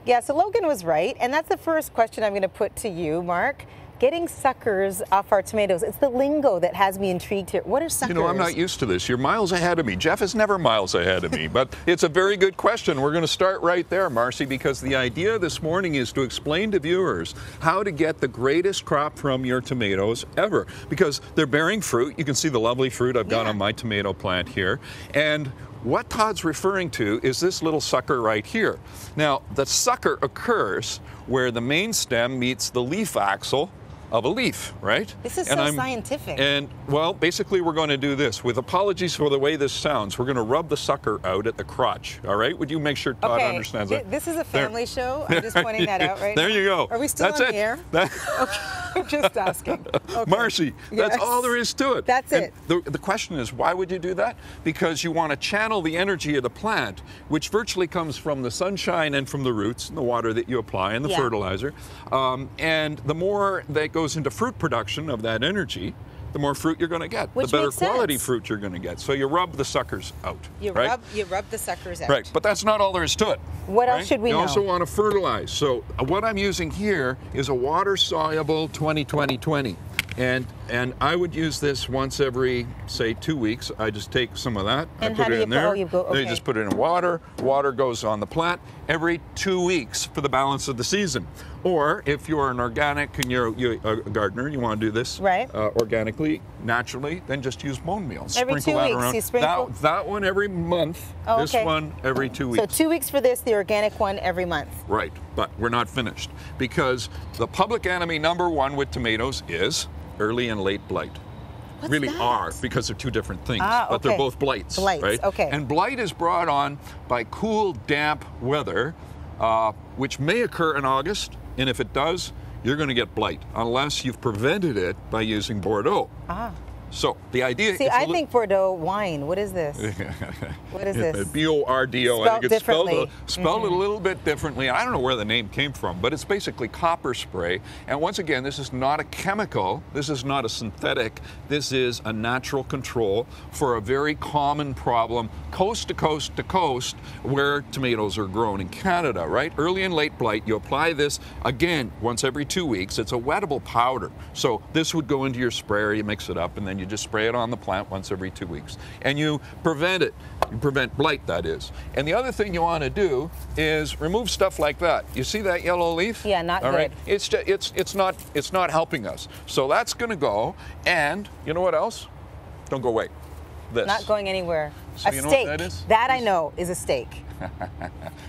Yeah, so Logan was right, and that's the first question I'm going to put to you, Mark. Getting suckers off our tomatoes. It's the lingo that has me intrigued here. What are suckers? You know, I'm not used to this. You're miles ahead of me. Jeff is never miles ahead of me, but it's a very good question. We're going to start right there, Marcy, because the idea this morning is to explain to viewers how to get the greatest crop from your tomatoes ever, because they're bearing fruit. You can see the lovely fruit I've got on my tomato plant here. And what Todd's referring to is this little sucker right here. Now, the sucker occurs where the main stem meets the leaf axil of a leaf, right? This is so scientific. And, well, basically we're going to do this. With apologies for the way this sounds, we're going to rub the sucker out at the crotch, all right? Would you make sure Todd understands that? This is a family show. I'm just pointing that out right now. There you go. Are we still on the air? Okay, I'm just asking. Okay. Marcy, that's all there is to it. That's it. The question is, why would you do that? Because you want to channel the energy of the plant, which virtually comes from the sunshine and from the roots and the water that you apply and the fertilizer. And the more that goes into fruit production of that energy, the more fruit you're going to get, the better quality fruit you're going to get. So you rub the suckers out. You rub the suckers out. Right, but that's not all there is to it. What else should we know? You also want to fertilize. So what I'm using here is a water-soluble 20-20-20. And I would use this once every, say, 2 weeks. I just take some of that, I put it in there. Then you just put it in water. Water goes on the plant every 2 weeks for the balance of the season. Or if you're an organic and you're a gardener, you want to do this organically, naturally, then just use bone meal. Every 2 weeks, you sprinkle? That one every month. This one every 2 weeks. So 2 weeks for this, the organic one every month. Right, but we're not finished, because the public enemy #1 with tomatoes is early and late blight. What's really that? Are, because they're two different things, but they're both blights. Right? Okay. And blight is brought on by cool, damp weather, which may occur in August, and if it does, you're going to get blight, unless you've prevented it by using Bordeaux. So the idea is... See, I think Bordeaux wine. What is this? What is this? B-O-R-D-O. I think it's spelled a little bit differently. I don't know where the name came from, but it's basically copper spray. And once again, this is not a chemical. This is not a synthetic. This is a natural control for a very common problem, coast to coast to coast, where tomatoes are grown in Canada, right? Early and late blight. You apply this, again, once every 2 weeks. It's a wettable powder. So this would go into your sprayer. You mix it up, and then you just spray it on the plant once every 2 weeks. And you prevent it. You prevent blight, that is. And the other thing you want to do is remove stuff like that. You see that yellow leaf? Yeah, not good. Right? It's not helping us. So that's going to go. And you know what else? Don't go away. This. Not going anywhere. So a you know steak. what that is? That I know is a steak.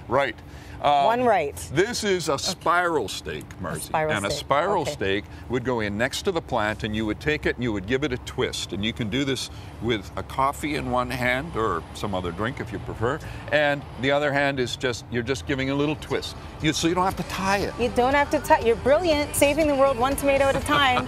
Right. One right. This is a spiral steak, Marcy. A spiral steak would go in next to the plant, and you would take it and you would give it a twist. And you can do this with a coffee in one hand, or some other drink if you prefer. And the other hand is you're just giving a little twist. So you don't have to tie it. You don't have to tie. You're brilliant, saving the world one tomato at a time.